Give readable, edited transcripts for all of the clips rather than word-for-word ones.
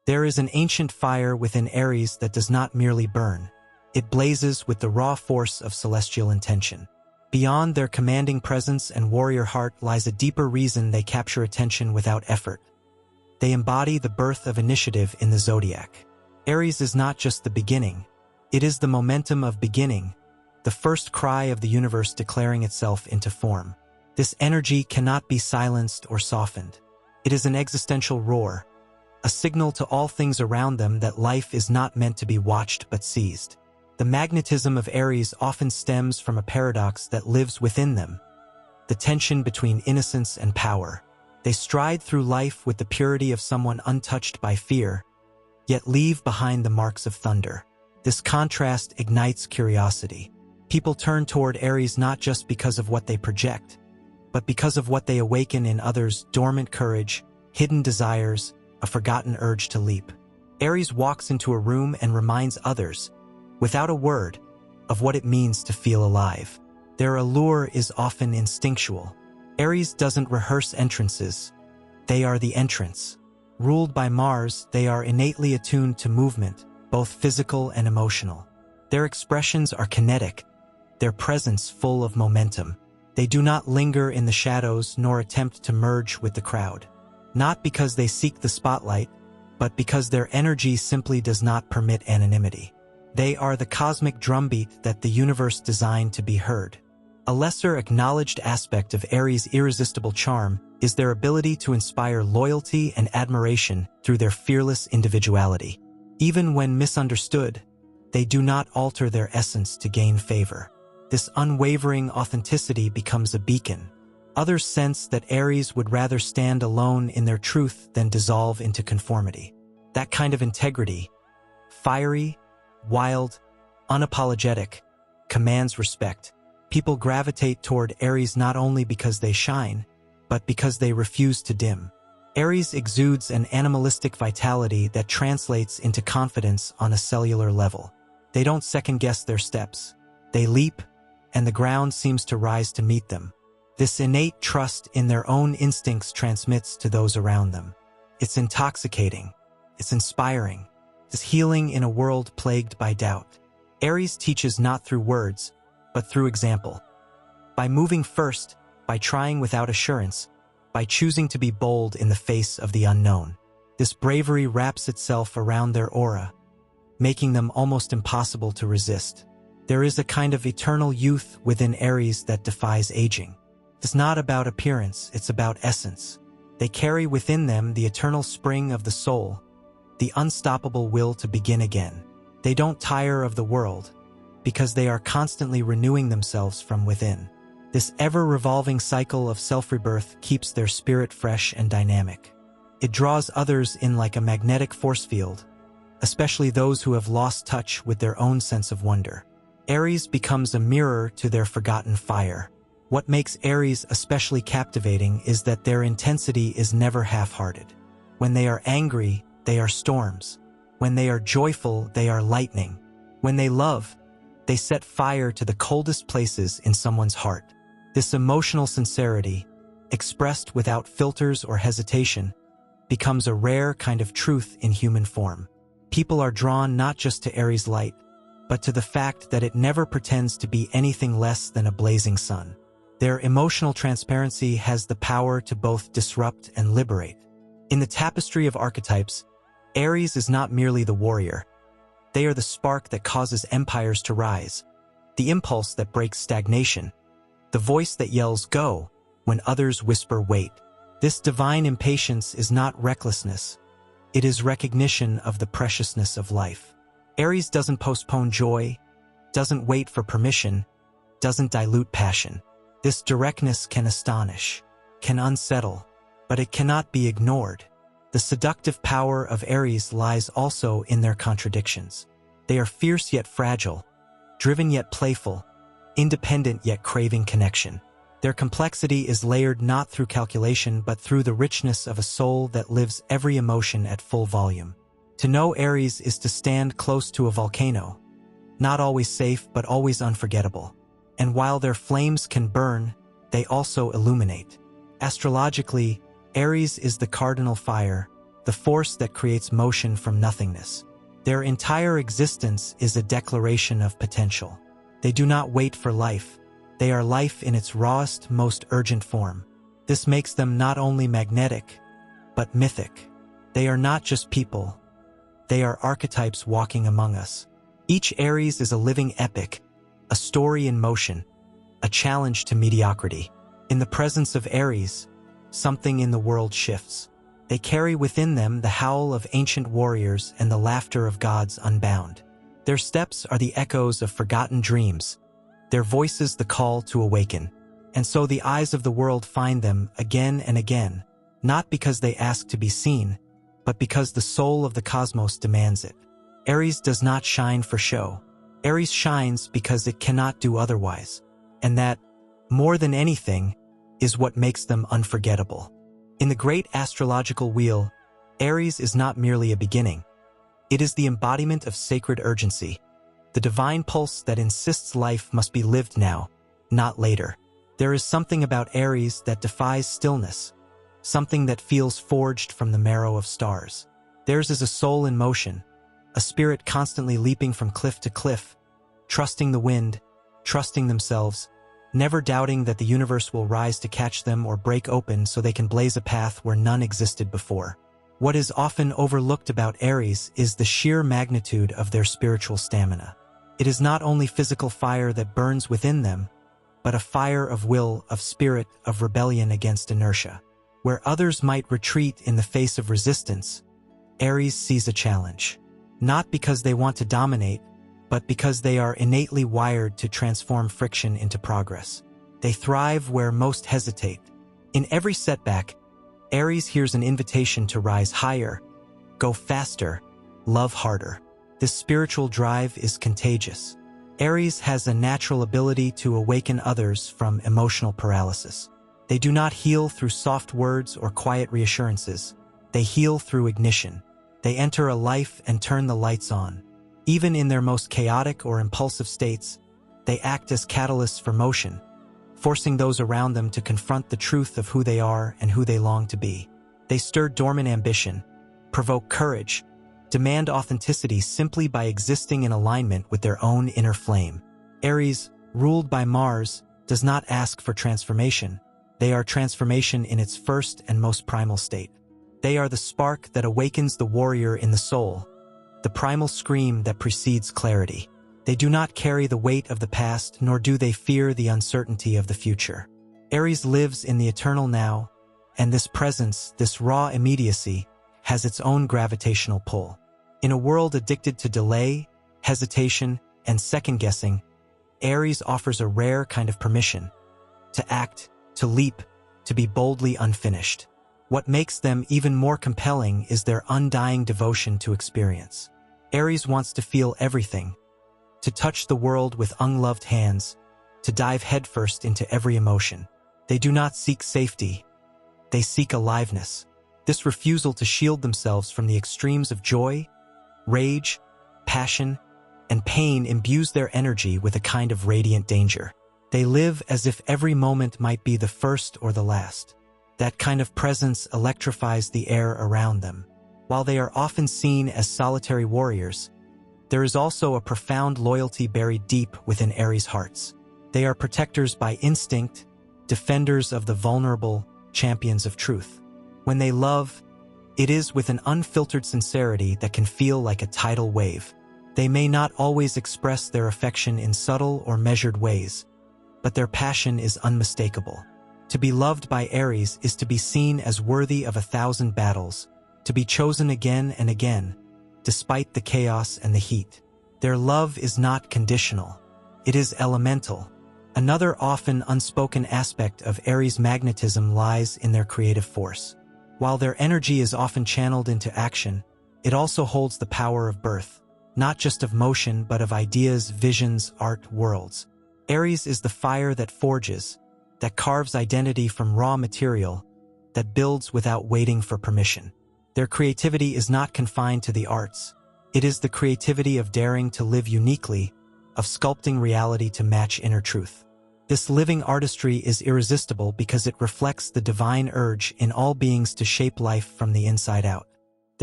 There is an ancient fire within Aries that does not merely burn. It blazes with the raw force of celestial intention. Beyond their commanding presence and warrior heart lies a deeper reason they capture attention without effort. They embody the birth of initiative in the zodiac. Aries is not just the beginning. It is the momentum of beginning, the first cry of the universe declaring itself into form. This energy cannot be silenced or softened. It is an existential roar, a signal to all things around them that life is not meant to be watched but seized. The magnetism of Aries often stems from a paradox that lives within them, the tension between innocence and power. They stride through life with the purity of someone untouched by fear, yet leave behind the marks of thunder. This contrast ignites curiosity. People turn toward Aries not just because of what they project, but because of what they awaken in others: dormant courage, hidden desires, a forgotten urge to leap. Aries walks into a room and reminds others, without a word, of what it means to feel alive. Their allure is often instinctual. Aries doesn't rehearse entrances. They are the entrance. Ruled by Mars, they are innately attuned to movement, both physical and emotional. Their expressions are kinetic, their presence full of momentum. They do not linger in the shadows nor attempt to merge with the crowd. Not because they seek the spotlight, but because their energy simply does not permit anonymity. They are the cosmic drumbeat that the universe designed to be heard. A lesser acknowledged aspect of Aries' irresistible charm is their ability to inspire loyalty and admiration through their fearless individuality. Even when misunderstood, they do not alter their essence to gain favor. This unwavering authenticity becomes a beacon. Others sense that Aries would rather stand alone in their truth than dissolve into conformity. That kind of integrity, fiery, wild, unapologetic, commands respect. People gravitate toward Aries not only because they shine, but because they refuse to dim. Aries exudes an animalistic vitality that translates into confidence on a cellular level. They don't second-guess their steps. They leap, and the ground seems to rise to meet them. This innate trust in their own instincts transmits to those around them. It's intoxicating. It's inspiring. It's healing in a world plagued by doubt. Aries teaches not through words, but through example. By moving first, by trying without assurance, by choosing to be bold in the face of the unknown. This bravery wraps itself around their aura, making them almost impossible to resist. There is a kind of eternal youth within Aries that defies aging. It's not about appearance, it's about essence. They carry within them the eternal spring of the soul, the unstoppable will to begin again. They don't tire of the world, because they are constantly renewing themselves from within. This ever-revolving cycle of self-rebirth keeps their spirit fresh and dynamic. It draws others in like a magnetic force field, especially those who have lost touch with their own sense of wonder. Aries becomes a mirror to their forgotten fire. What makes Aries especially captivating is that their intensity is never half-hearted. When they are angry, they are storms. When they are joyful, they are lightning. When they love, they set fire to the coldest places in someone's heart. This emotional sincerity, expressed without filters or hesitation, becomes a rare kind of truth in human form. People are drawn not just to Aries' light, but to the fact that it never pretends to be anything less than a blazing sun. Their emotional transparency has the power to both disrupt and liberate. In the tapestry of archetypes, Aries is not merely the warrior. They are the spark that causes empires to rise, the impulse that breaks stagnation, the voice that yells "go" when others whisper "wait." This divine impatience is not recklessness. It is recognition of the preciousness of life. Aries doesn't postpone joy, doesn't wait for permission, doesn't dilute passion. This directness can astonish, can unsettle, but it cannot be ignored. The seductive power of Aries lies also in their contradictions. They are fierce yet fragile, driven yet playful, independent yet craving connection. Their complexity is layered not through calculation but through the richness of a soul that lives every emotion at full volume. To know Aries is to stand close to a volcano, not always safe but always unforgettable. And while their flames can burn, they also illuminate. Astrologically, Aries is the cardinal fire, the force that creates motion from nothingness. Their entire existence is a declaration of potential. They do not wait for life. They are life in its rawest, most urgent form. This makes them not only magnetic, but mythic. They are not just people. They are archetypes walking among us. Each Aries is a living epic, a story in motion, a challenge to mediocrity. In the presence of Aries, something in the world shifts. They carry within them the howl of ancient warriors and the laughter of gods unbound. Their steps are the echoes of forgotten dreams, their voices the call to awaken. And so the eyes of the world find them again and again, not because they ask to be seen, but because the soul of the cosmos demands it. Aries does not shine for show. Aries shines because it cannot do otherwise. And that, more than anything, is what makes them unforgettable. In the great astrological wheel, Aries is not merely a beginning. It is the embodiment of sacred urgency, the divine pulse that insists life must be lived now, not later. There is something about Aries that defies stillness, something that feels forged from the marrow of stars. Theirs is a soul in motion, a spirit constantly leaping from cliff to cliff, trusting the wind, trusting themselves, never doubting that the universe will rise to catch them or break open so they can blaze a path where none existed before. What is often overlooked about Aries is the sheer magnitude of their spiritual stamina. It is not only physical fire that burns within them, but a fire of will, of spirit, of rebellion against inertia. Where others might retreat in the face of resistance, Aries sees a challenge. Not because they want to dominate, but because they are innately wired to transform friction into progress. They thrive where most hesitate. In every setback, Aries hears an invitation to rise higher, go faster, love harder. This spiritual drive is contagious. Aries has a natural ability to awaken others from emotional paralysis. They do not heal through soft words or quiet reassurances. They heal through ignition. They enter a life and turn the lights on. Even in their most chaotic or impulsive states, they act as catalysts for motion, forcing those around them to confront the truth of who they are and who they long to be. They stir dormant ambition, provoke courage, demand authenticity simply by existing in alignment with their own inner flame. Aries, ruled by Mars, does not ask for transformation. They are transformation in its first and most primal state. They are the spark that awakens the warrior in the soul, the primal scream that precedes clarity. They do not carry the weight of the past, nor do they fear the uncertainty of the future. Aries lives in the eternal now, and this presence, this raw immediacy, has its own gravitational pull. In a world addicted to delay, hesitation, and second-guessing, Aries offers a rare kind of permission to act, to leap, to be boldly unfinished. What makes them even more compelling is their undying devotion to experience. Aries wants to feel everything, to touch the world with ungloved hands, to dive headfirst into every emotion. They do not seek safety, they seek aliveness. This refusal to shield themselves from the extremes of joy, rage, passion, and pain imbues their energy with a kind of radiant danger. They live as if every moment might be the first or the last. That kind of presence electrifies the air around them. While they are often seen as solitary warriors, there is also a profound loyalty buried deep within Aries' hearts. They are protectors by instinct, defenders of the vulnerable, champions of truth. When they love, it is with an unfiltered sincerity that can feel like a tidal wave. They may not always express their affection in subtle or measured ways, but their passion is unmistakable. To be loved by Aries is to be seen as worthy of 1,000 battles, to be chosen again and again, despite the chaos and the heat. Their love is not conditional. It is elemental. Another often unspoken aspect of Aries' magnetism lies in their creative force. While their energy is often channeled into action, it also holds the power of birth, not just of motion but of ideas, visions, art, worlds. Aries is the fire that forges, that carves identity from raw material, that builds without waiting for permission. Their creativity is not confined to the arts. It is the creativity of daring to live uniquely, of sculpting reality to match inner truth. This living artistry is irresistible because it reflects the divine urge in all beings to shape life from the inside out.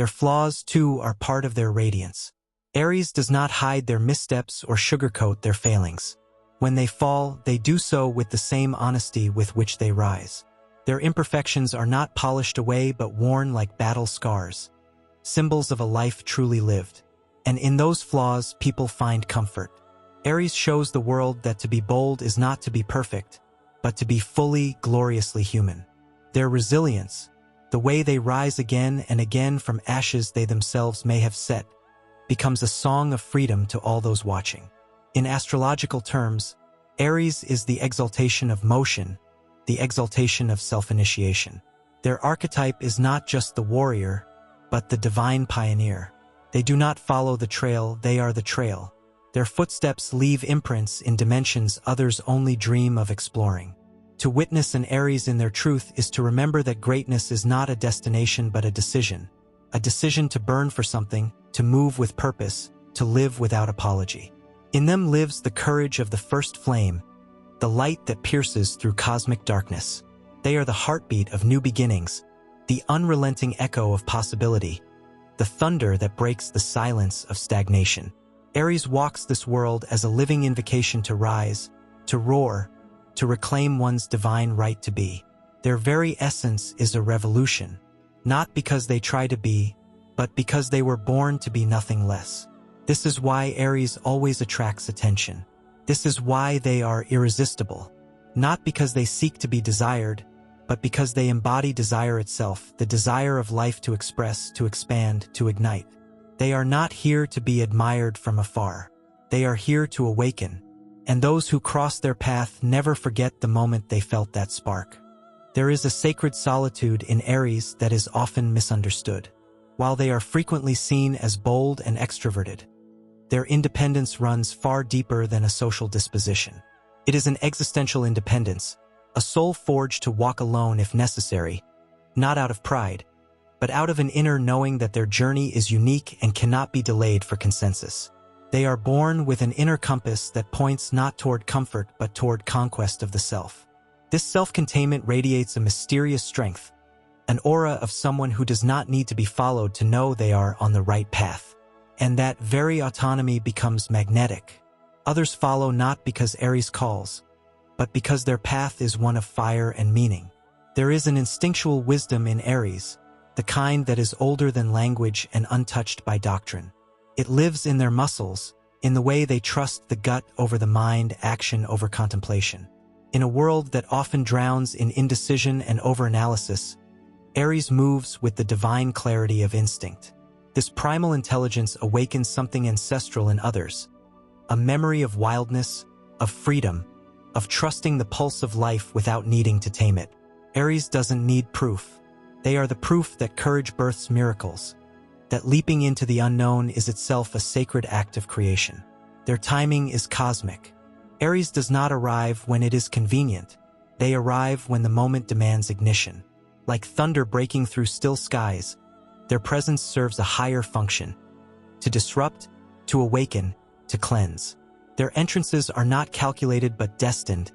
Their flaws, too, are part of their radiance. Aries does not hide their missteps or sugarcoat their failings. When they fall, they do so with the same honesty with which they rise. Their imperfections are not polished away but worn like battle scars, symbols of a life truly lived. And in those flaws, people find comfort. Aries shows the world that to be bold is not to be perfect, but to be fully, gloriously human. Their resilience, the way they rise again and again from ashes they themselves may have set, becomes a song of freedom to all those watching. In astrological terms, Aries is the exaltation of motion, the exaltation of self-initiation. Their archetype is not just the warrior, but the divine pioneer. They do not follow the trail, they are the trail. Their footsteps leave imprints in dimensions others only dream of exploring. To witness an Aries in their truth is to remember that greatness is not a destination but a decision to burn for something, to move with purpose, to live without apology. In them lives the courage of the first flame, the light that pierces through cosmic darkness. They are the heartbeat of new beginnings, the unrelenting echo of possibility, the thunder that breaks the silence of stagnation. Aries walks this world as a living invocation to rise, to roar, to reclaim one's divine right to be. Their very essence is a revolution, not because they try to be, but because they were born to be nothing less. This is why Aries always attracts attention. This is why they are irresistible, not because they seek to be desired, but because they embody desire itself, the desire of life to express, to expand, to ignite. They are not here to be admired from afar. They are here to awaken, and those who cross their path never forget the moment they felt that spark. There is a sacred solitude in Aries that is often misunderstood. While they are frequently seen as bold and extroverted, their independence runs far deeper than a social disposition. It is an existential independence, a soul forged to walk alone if necessary, not out of pride, but out of an inner knowing that their journey is unique and cannot be delayed for consensus. They are born with an inner compass that points not toward comfort but toward conquest of the self. This self-containment radiates a mysterious strength, an aura of someone who does not need to be followed to know they are on the right path. And that very autonomy becomes magnetic. Others follow not because Aries calls, but because their path is one of fire and meaning. There is an instinctual wisdom in Aries, the kind that is older than language and untouched by doctrine. It lives in their muscles, in the way they trust the gut over the mind, action over contemplation. In a world that often drowns in indecision and overanalysis, Aries moves with the divine clarity of instinct. This primal intelligence awakens something ancestral in others, a memory of wildness, of freedom, of trusting the pulse of life without needing to tame it. Aries doesn't need proof. They are the proof that courage births miracles, that leaping into the unknown is itself a sacred act of creation. Their timing is cosmic. Aries does not arrive when it is convenient. They arrive when the moment demands ignition. Like thunder breaking through still skies, their presence serves a higher function: to disrupt, to awaken, to cleanse. Their entrances are not calculated but destined,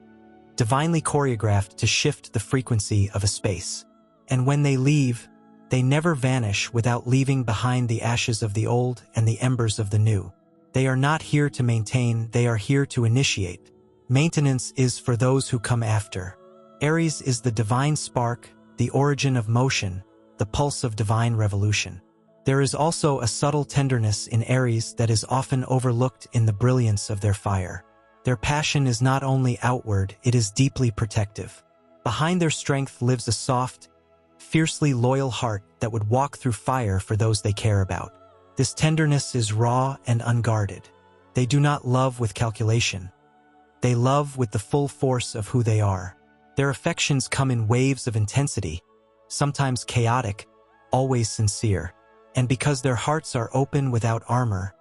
divinely choreographed to shift the frequency of a space. And when they leave, they never vanish without leaving behind the ashes of the old and the embers of the new. They are not here to maintain, they are here to initiate. Maintenance is for those who come after. Aries is the divine spark, the origin of motion, the pulse of divine revolution. There is also a subtle tenderness in Aries that is often overlooked in the brilliance of their fire. Their passion is not only outward, it is deeply protective. Behind their strength lives a soft, fiercely loyal heart that would walk through fire for those they care about. This tenderness is raw and unguarded. They do not love with calculation. They love with the full force of who they are. Their affections come in waves of intensity, sometimes chaotic, always sincere. And because their hearts are open without armor,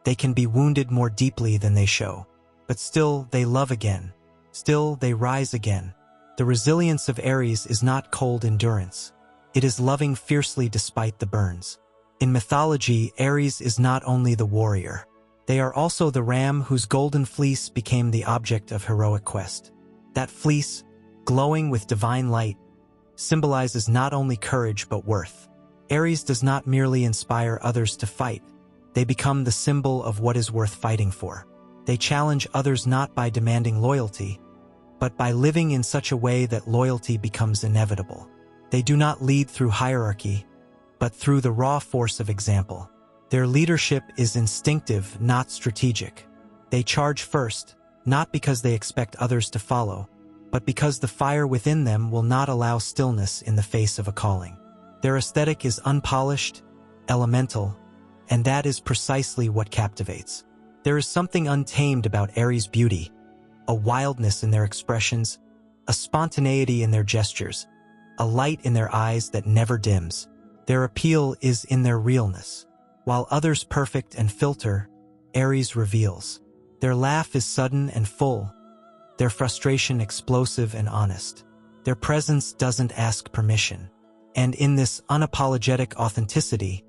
they can be wounded more deeply than they show. But still, they love again. Still, they rise again. The resilience of Aries is not cold endurance. It is loving fiercely despite the burns. In mythology, Aries is not only the warrior. They are also the ram whose golden fleece became the object of heroic quest. That fleece, glowing with divine light, symbolizes not only courage but worth. Aries does not merely inspire others to fight. They become the symbol of what is worth fighting for. They challenge others not by demanding loyalty, but by living in such a way that loyalty becomes inevitable. They do not lead through hierarchy, but through the raw force of example. Their leadership is instinctive, not strategic. They charge first, not because they expect others to follow, but because the fire within them will not allow stillness in the face of a calling. Their aesthetic is unpolished, elemental, and that is precisely what captivates. There is something untamed about Aries' beauty, a wildness in their expressions, a spontaneity in their gestures, a light in their eyes that never dims. Their appeal is in their realness. While others perfect and filter, Aries reveals. Their laugh is sudden and full, their frustration explosive and honest. Their presence doesn't ask permission. And in this unapologetic authenticity,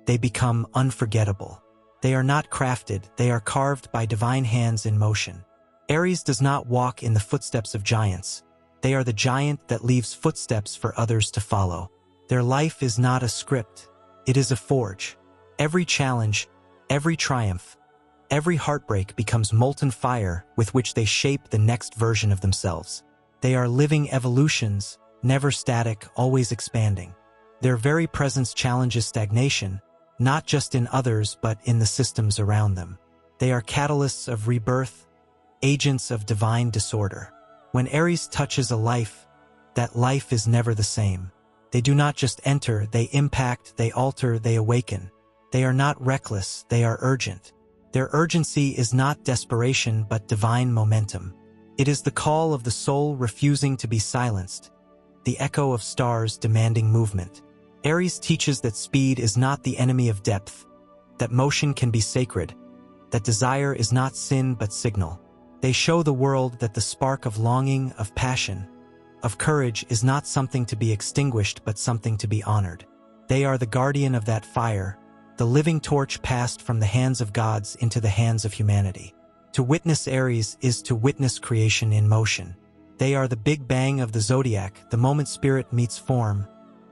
they become unforgettable. They are not crafted, they are carved by divine hands in motion. Aries does not walk in the footsteps of giants. They are the giant that leaves footsteps for others to follow. Their life is not a script, it is a forge. Every challenge, every triumph, every heartbreak becomes molten fire with which they shape the next version of themselves. They are living evolutions, never static, always expanding. Their very presence challenges stagnation, not just in others but in the systems around them. They are catalysts of rebirth, agents of divine disorder. When Aries touches a life, that life is never the same. They do not just enter, they impact, they alter, they awaken. They are not reckless, they are urgent. Their urgency is not desperation but divine momentum. It is the call of the soul refusing to be silenced, the echo of stars demanding movement. Aries teaches that speed is not the enemy of depth, that motion can be sacred, that desire is not sin but signal. They show the world that the spark of longing, of passion, of courage is not something to be extinguished but something to be honored. They are the guardian of that fire, the living torch passed from the hands of gods into the hands of humanity. To witness Aries is to witness creation in motion. They are the big bang of the zodiac, the moment spirit meets form,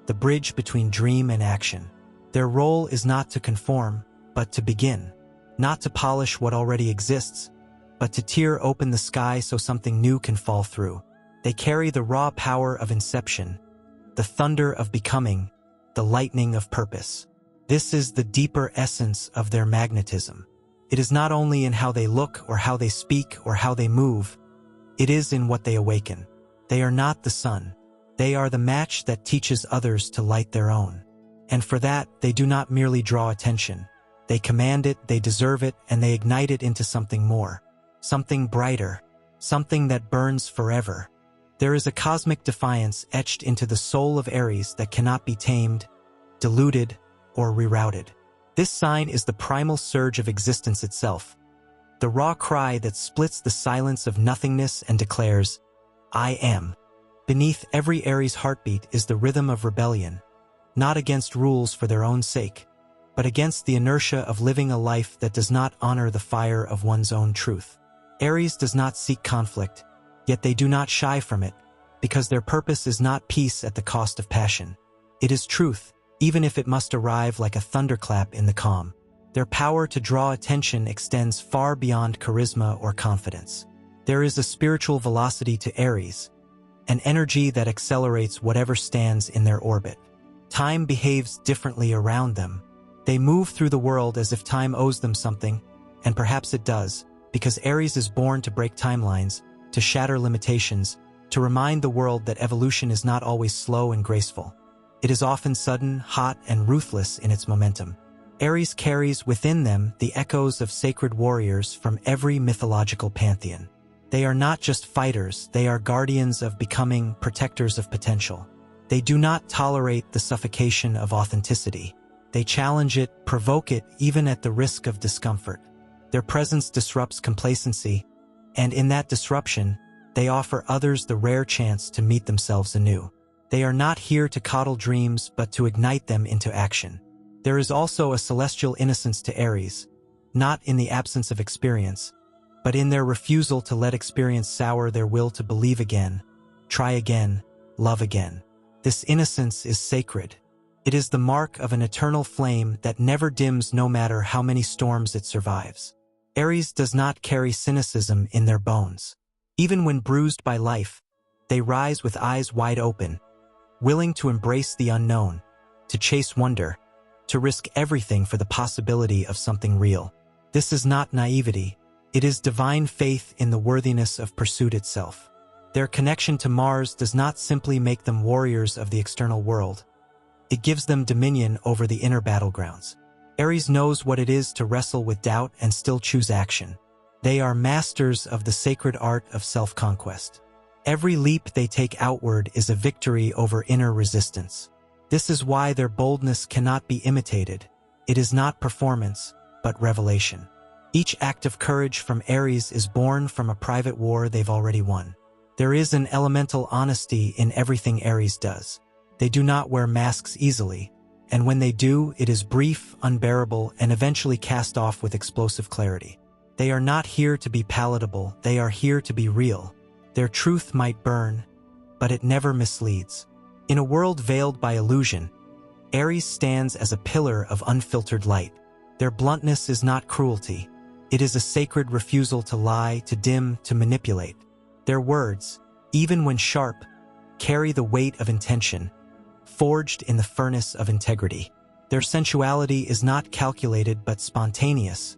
the bridge between dream and action. Their role is not to conform, but to begin. Not to polish what already exists, but to tear open the sky so something new can fall through. They carry the raw power of inception, the thunder of becoming, the lightning of purpose. This is the deeper essence of their magnetism. It is not only in how they look or how they speak or how they move, it is in what they awaken. They are not the sun. They are the match that teaches others to light their own. And for that, they do not merely draw attention. They command it, they deserve it, and they ignite it into something more. Something brighter. Something that burns forever. There is a cosmic defiance etched into the soul of Aries that cannot be tamed, diluted, or rerouted. This sign is the primal surge of existence itself. The raw cry that splits the silence of nothingness and declares, I am. Beneath every Aries heartbeat is the rhythm of rebellion, not against rules for their own sake, but against the inertia of living a life that does not honor the fire of one's own truth. Aries does not seek conflict, yet they do not shy from it, because their purpose is not peace at the cost of passion. It is truth, even if it must arrive like a thunderclap in the calm. Their power to draw attention extends far beyond charisma or confidence. There is a spiritual velocity to Aries, an energy that accelerates whatever stands in their orbit. Time behaves differently around them. They move through the world as if time owes them something, and perhaps it does, because Aries is born to break timelines, to shatter limitations, to remind the world that evolution is not always slow and graceful. It is often sudden, hot, and ruthless in its momentum. Aries carries within them the echoes of sacred warriors from every mythological pantheon. They are not just fighters, they are guardians of becoming, protectors of potential. They do not tolerate the suffocation of authenticity. They challenge it, provoke it, even at the risk of discomfort. Their presence disrupts complacency, and in that disruption, they offer others the rare chance to meet themselves anew. They are not here to coddle dreams, but to ignite them into action. There is also a celestial innocence to Aries, not in the absence of experience, but in their refusal to let experience sour their will to believe again, try again, love again. This innocence is sacred. It is the mark of an eternal flame that never dims no matter how many storms it survives. Aries does not carry cynicism in their bones. Even when bruised by life, they rise with eyes wide open, willing to embrace the unknown, to chase wonder, to risk everything for the possibility of something real. This is not naivety. It is divine faith in the worthiness of pursuit itself. Their connection to Mars does not simply make them warriors of the external world. It gives them dominion over the inner battlegrounds. Aries knows what it is to wrestle with doubt and still choose action. They are masters of the sacred art of self-conquest. Every leap they take outward is a victory over inner resistance. This is why their boldness cannot be imitated. It is not performance, but revelation. Each act of courage from Aries is born from a private war they've already won. There is an elemental honesty in everything Aries does. They do not wear masks easily, and when they do, it is brief, unbearable, and eventually cast off with explosive clarity. They are not here to be palatable, they are here to be real. Their truth might burn, but it never misleads. In a world veiled by illusion, Aries stands as a pillar of unfiltered light. Their bluntness is not cruelty. It is a sacred refusal to lie, to dim, to manipulate. Their words, even when sharp, carry the weight of intention, forged in the furnace of integrity. Their sensuality is not calculated but spontaneous,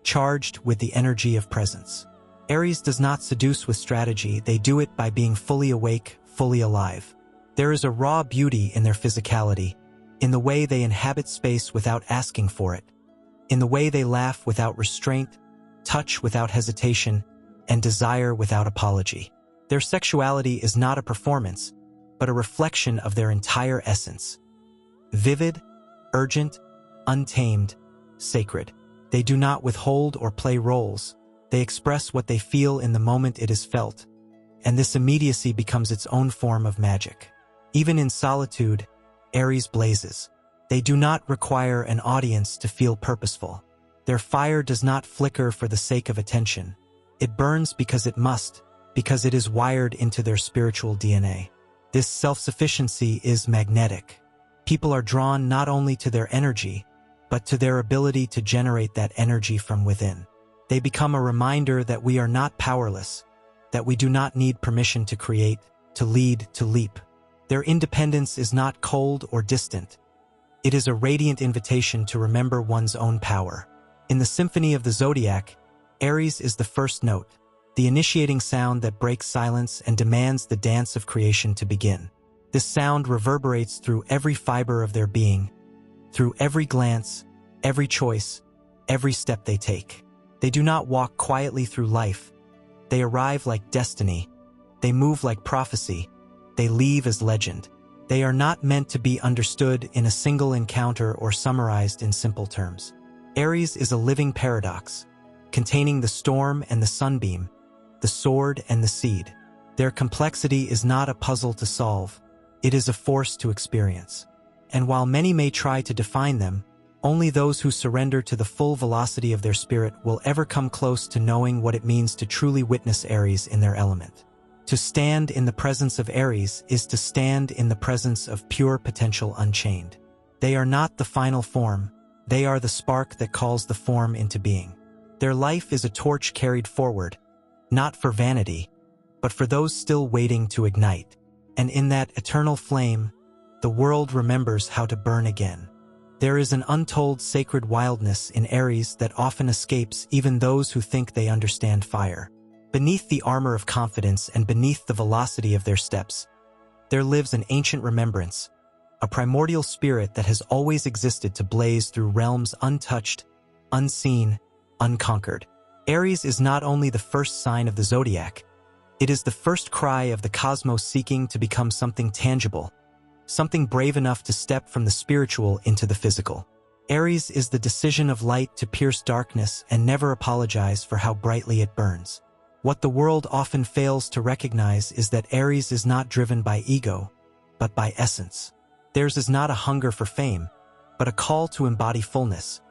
charged with the energy of presence. Aries does not seduce with strategy, they do it by being fully awake, fully alive. There is a raw beauty in their physicality, in the way they inhabit space without asking for it, in the way they laugh without restraint, touch without hesitation, and desire without apology. Their sexuality is not a performance, but a reflection of their entire essence. Vivid, urgent, untamed, sacred. They do not withhold or play roles. They express what they feel in the moment it is felt, and this immediacy becomes its own form of magic. Even in solitude, Aries blazes. They do not require an audience to feel purposeful. Their fire does not flicker for the sake of attention. It burns because it must, because it is wired into their spiritual DNA. This self-sufficiency is magnetic. People are drawn not only to their energy, but to their ability to generate that energy from within. They become a reminder that we are not powerless, that we do not need permission to create, to lead, to leap. Their independence is not cold or distant. It is a radiant invitation to remember one's own power. In the symphony of the zodiac, Aries is the first note, the initiating sound that breaks silence and demands the dance of creation to begin. This sound reverberates through every fiber of their being, through every glance, every choice, every step they take. They do not walk quietly through life. They arrive like destiny. They move like prophecy. They leave as legend. They are not meant to be understood in a single encounter or summarized in simple terms. Aries is a living paradox, containing the storm and the sunbeam, the sword and the seed. Their complexity is not a puzzle to solve. It is a force to experience. And while many may try to define them, only those who surrender to the full velocity of their spirit will ever come close to knowing what it means to truly witness Aries in their element. To stand in the presence of Aries is to stand in the presence of pure potential unchained. They are not the final form. They are the spark that calls the form into being. Their life is a torch carried forward, not for vanity, but for those still waiting to ignite. And in that eternal flame, the world remembers how to burn again. There is an untold sacred wildness in Aries that often escapes even those who think they understand fire. Beneath the armor of confidence and beneath the velocity of their steps, there lives an ancient remembrance, a primordial spirit that has always existed to blaze through realms untouched, unseen, unconquered. Aries is not only the first sign of the zodiac, it is the first cry of the cosmos seeking to become something tangible, something brave enough to step from the spiritual into the physical. Aries is the decision of light to pierce darkness and never apologize for how brightly it burns. What the world often fails to recognize is that Aries is not driven by ego, but by essence. Theirs is not a hunger for fame, but a call to embody fullness,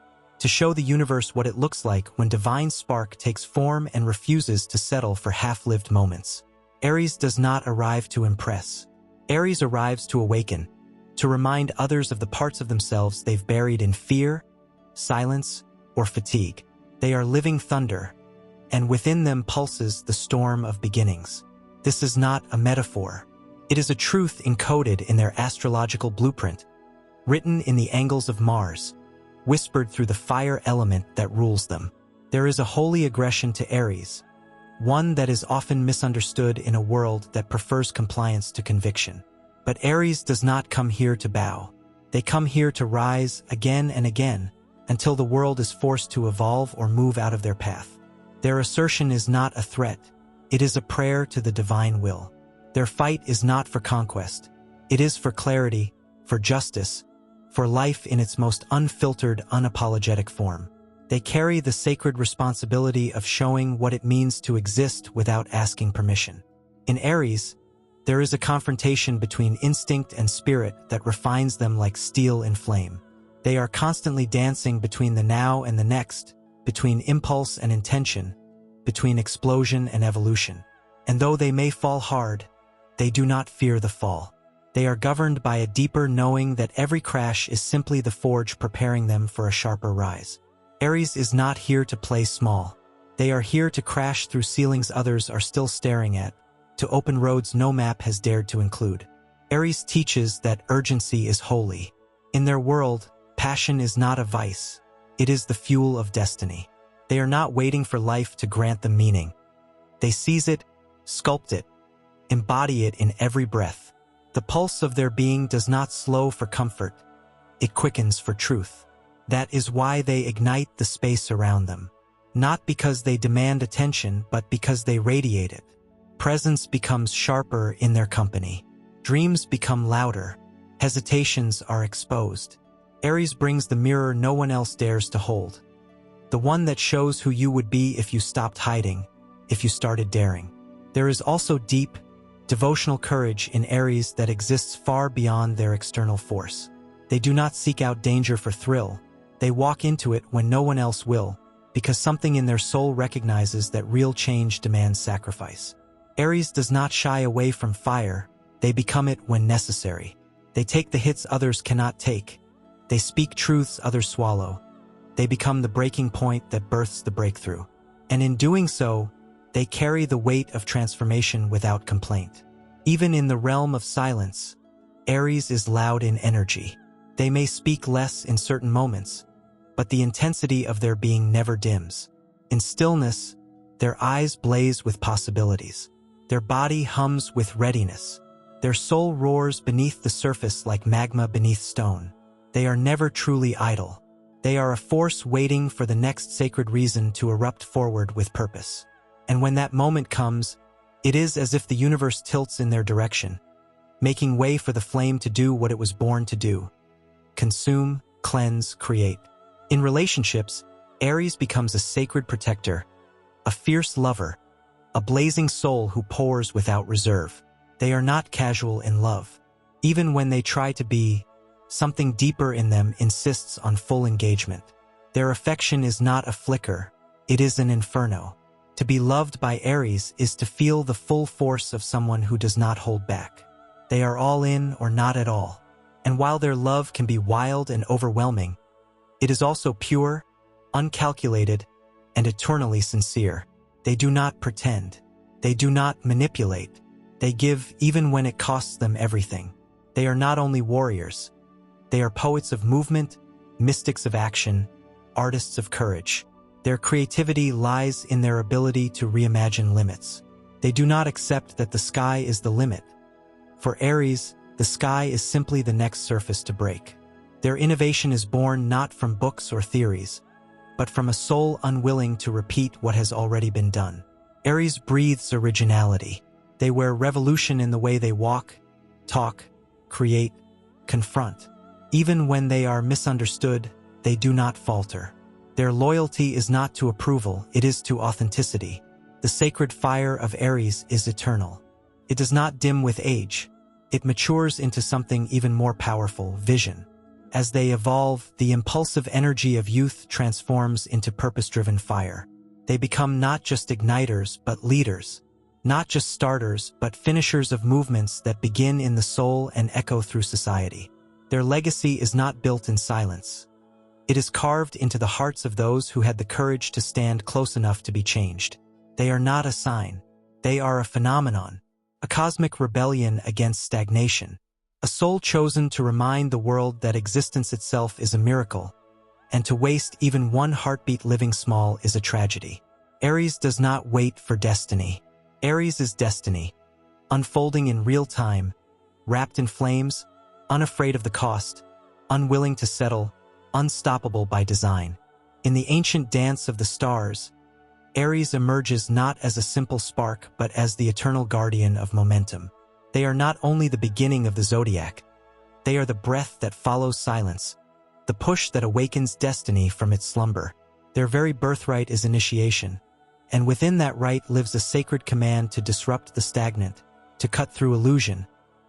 to show the universe what it looks like when divine spark takes form and refuses to settle for half-lived moments. Aries does not arrive to impress. Aries arrives to awaken, to remind others of the parts of themselves they've buried in fear, silence, or fatigue. They are living thunder, and within them pulses the storm of beginnings. This is not a metaphor. It is a truth encoded in their astrological blueprint, written in the angles of Mars, whispered through the fire element that rules them. There is a holy aggression to Aries, one that is often misunderstood in a world that prefers compliance to conviction. But Aries does not come here to bow. They come here to rise again and again until the world is forced to evolve or move out of their path. Their assertion is not a threat. It is a prayer to the divine will. Their fight is not for conquest. It is for clarity, for justice, for life in its most unfiltered, unapologetic form. They carry the sacred responsibility of showing what it means to exist without asking permission. In Aries, there is a confrontation between instinct and spirit that refines them like steel in flame. They are constantly dancing between the now and the next, between impulse and intention, between explosion and evolution. And though they may fall hard, they do not fear the fall. They are governed by a deeper knowing that every crash is simply the forge preparing them for a sharper rise. Aries is not here to play small. They are here to crash through ceilings others are still staring at, to open roads no map has dared to include. Aries teaches that urgency is holy. In their world, passion is not a vice. It is the fuel of destiny. They are not waiting for life to grant them meaning. They seize it, sculpt it, embody it in every breath. The pulse of their being does not slow for comfort. It quickens for truth. That is why they ignite the space around them. Not because they demand attention, but because they radiate it. Presence becomes sharper in their company. Dreams become louder. Hesitations are exposed. Aries brings the mirror no one else dares to hold. The one that shows who you would be if you stopped hiding, if you started daring. There is also deep, devotional courage in Aries that exists far beyond their external force. They do not seek out danger for thrill. They walk into it when no one else will, because something in their soul recognizes that real change demands sacrifice. Aries does not shy away from fire. They become it when necessary. They take the hits others cannot take. They speak truths others swallow. They become the breaking point that births the breakthrough. And in doing so, they carry the weight of transformation without complaint. Even in the realm of silence, Aries is loud in energy. They may speak less in certain moments, but the intensity of their being never dims. In stillness, their eyes blaze with possibilities. Their body hums with readiness. Their soul roars beneath the surface like magma beneath stone. They are never truly idle. They are a force waiting for the next sacred reason to erupt forward with purpose. And when that moment comes, it is as if the universe tilts in their direction, making way for the flame to do what it was born to do: consume, cleanse, create. In relationships, Aries becomes a sacred protector, a fierce lover, a blazing soul who pours without reserve. They are not casual in love. Even when they try to be, something deeper in them insists on full engagement. Their affection is not a flicker, it is an inferno. To be loved by Aries is to feel the full force of someone who does not hold back. They are all in or not at all. And while their love can be wild and overwhelming, it is also pure, uncalculated, and eternally sincere. They do not pretend. They do not manipulate. They give even when it costs them everything. They are not only warriors. They are poets of movement, mystics of action, artists of courage. Their creativity lies in their ability to reimagine limits. They do not accept that the sky is the limit. For Aries, the sky is simply the next surface to break. Their innovation is born not from books or theories, but from a soul unwilling to repeat what has already been done. Aries breathes originality. They wear revolution in the way they walk, talk, create, confront. Even when they are misunderstood, they do not falter. Their loyalty is not to approval, it is to authenticity. The sacred fire of Aries is eternal. It does not dim with age. It matures into something even more powerful: vision. As they evolve, the impulsive energy of youth transforms into purpose-driven fire. They become not just igniters, but leaders. Not just starters, but finishers of movements that begin in the soul and echo through society. Their legacy is not built in silence. It is carved into the hearts of those who had the courage to stand close enough to be changed. They are not a sign. They are a phenomenon, a cosmic rebellion against stagnation, a soul chosen to remind the world that existence itself is a miracle, and to waste even one heartbeat living small is a tragedy. Aries does not wait for destiny. Aries is destiny, unfolding in real time, wrapped in flames, unafraid of the cost, unwilling to settle, unstoppable by design. In the ancient dance of the stars, Aries emerges not as a simple spark but as the eternal guardian of momentum. They are not only the beginning of the zodiac, they are the breath that follows silence, the push that awakens destiny from its slumber. Their very birthright is initiation, and within that right lives a sacred command to disrupt the stagnant, to cut through illusion,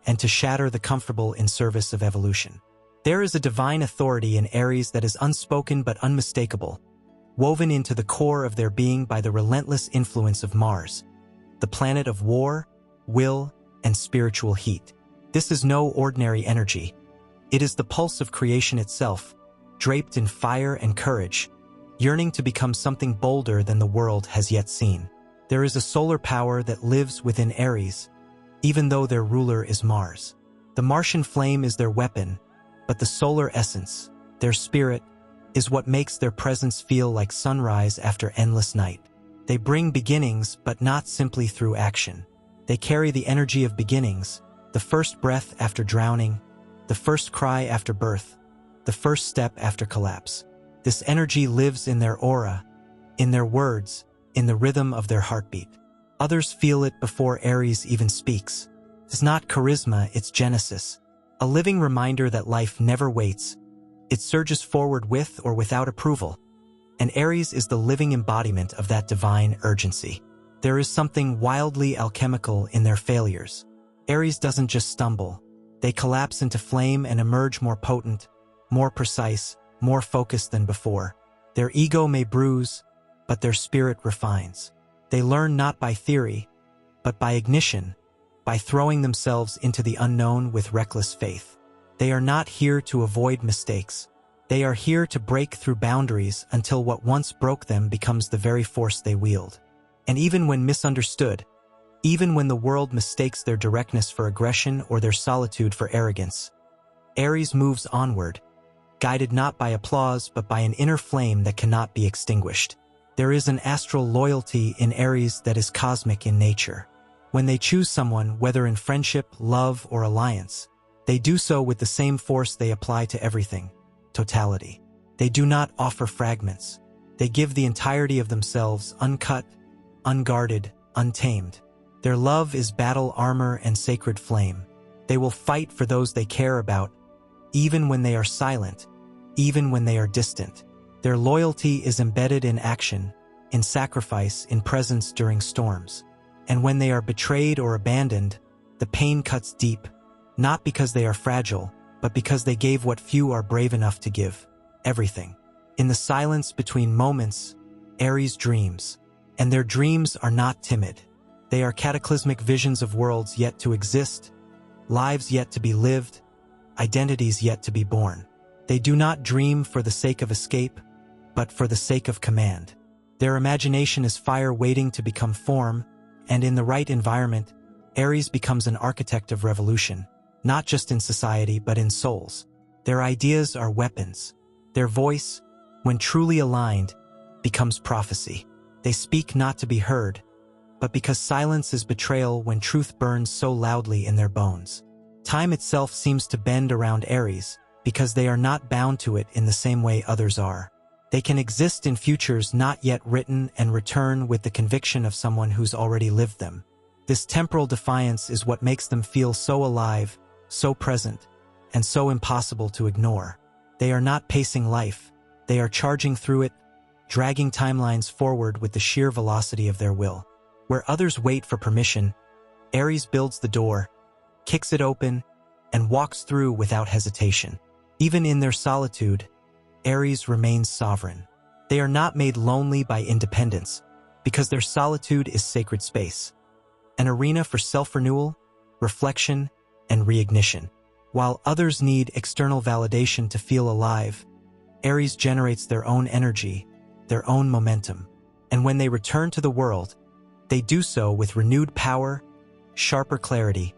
and to shatter the comfortable in service of evolution. There is a divine authority in Aries that is unspoken but unmistakable, woven into the core of their being by the relentless influence of Mars, the planet of war, will, and spiritual heat. This is no ordinary energy. It is the pulse of creation itself, draped in fire and courage, yearning to become something bolder than the world has yet seen. There is a solar power that lives within Aries, even though their ruler is Mars. The Martian flame is their weapon, but the solar essence, their spirit, is what makes their presence feel like sunrise after endless night. They bring beginnings, but not simply through action. They carry the energy of beginnings, the first breath after drowning, the first cry after birth, the first step after collapse. This energy lives in their aura, in their words, in the rhythm of their heartbeat. Others feel it before Aries even speaks. It's not charisma, it's genesis, a living reminder that life never waits. It surges forward with or without approval, and Aries is the living embodiment of that divine urgency. There is something wildly alchemical in their failures. Aries doesn't just stumble. They collapse into flame and emerge more potent, more precise, more focused than before. Their ego may bruise, but their spirit refines. They learn not by theory, but by ignition, by throwing themselves into the unknown with reckless faith. They are not here to avoid mistakes. They are here to break through boundaries until what once broke them becomes the very force they wield. And even when misunderstood, even when the world mistakes their directness for aggression or their solitude for arrogance, Aries moves onward, guided not by applause but by an inner flame that cannot be extinguished. There is an astral loyalty in Aries that is cosmic in nature. When they choose someone, whether in friendship, love, or alliance, they do so with the same force they apply to everything: totality. They do not offer fragments. They give the entirety of themselves, uncut, unguarded, untamed. Their love is battle armor and sacred flame. They will fight for those they care about, even when they are silent, even when they are distant. Their loyalty is embedded in action, in sacrifice, in presence during storms. And when they are betrayed or abandoned, the pain cuts deep, not because they are fragile, but because they gave what few are brave enough to give: everything. In the silence between moments, Aries dreams. And their dreams are not timid. They are cataclysmic visions of worlds yet to exist, lives yet to be lived, identities yet to be born. They do not dream for the sake of escape, but for the sake of command. Their imagination is fire waiting to become form, and in the right environment, Aries becomes an architect of revolution, not just in society but in souls. Their ideas are weapons. Their voice, when truly aligned, becomes prophecy. They speak not to be heard, but because silence is betrayal when truth burns so loudly in their bones. Time itself seems to bend around Aries because they are not bound to it in the same way others are. They can exist in futures not yet written and return with the conviction of someone who's already lived them. This temporal defiance is what makes them feel so alive, so present, and so impossible to ignore. They are not pacing life. They are charging through it, dragging timelines forward with the sheer velocity of their will. Where others wait for permission, Aries builds the door, kicks it open, and walks through without hesitation. Even in their solitude, Aries remains sovereign. They are not made lonely by independence, because their solitude is sacred space, an arena for self-renewal, reflection, and reignition. While others need external validation to feel alive, Aries generates their own energy, their own momentum. And when they return to the world, they do so with renewed power, sharper clarity,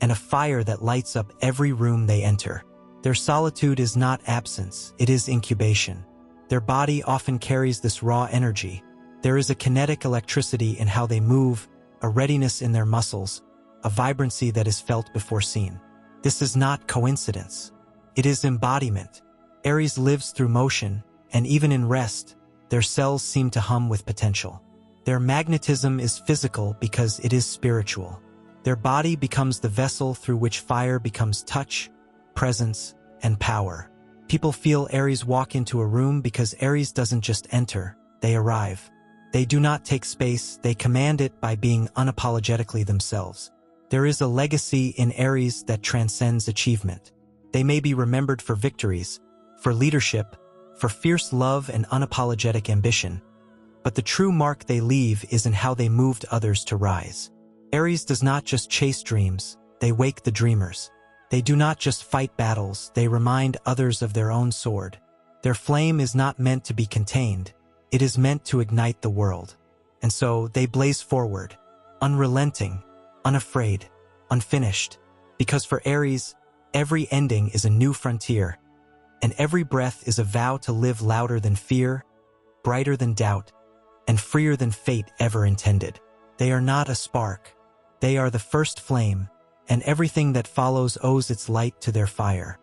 and a fire that lights up every room they enter. Their solitude is not absence, it is incubation. Their body often carries this raw energy. There is a kinetic electricity in how they move, a readiness in their muscles, a vibrancy that is felt before seen. This is not coincidence. It is embodiment. Aries lives through motion, and even in rest, their cells seem to hum with potential. Their magnetism is physical because it is spiritual. Their body becomes the vessel through which fire becomes touch, presence, and power. People feel Aries walk into a room because Aries doesn't just enter, they arrive. They do not take space, they command it by being unapologetically themselves. There is a legacy in Aries that transcends achievement. They may be remembered for victories, for leadership, for fierce love and unapologetic ambition, but the true mark they leave is in how they moved others to rise. Aries does not just chase dreams, they wake the dreamers. They do not just fight battles, they remind others of their own sword. Their flame is not meant to be contained, it is meant to ignite the world. And so they blaze forward, unrelenting, unafraid, unfinished, because for Aries, every ending is a new frontier, and every breath is a vow to live louder than fear, brighter than doubt, and freer than fate ever intended. They are not a spark, they are the first flame, and everything that follows owes its light to their fire.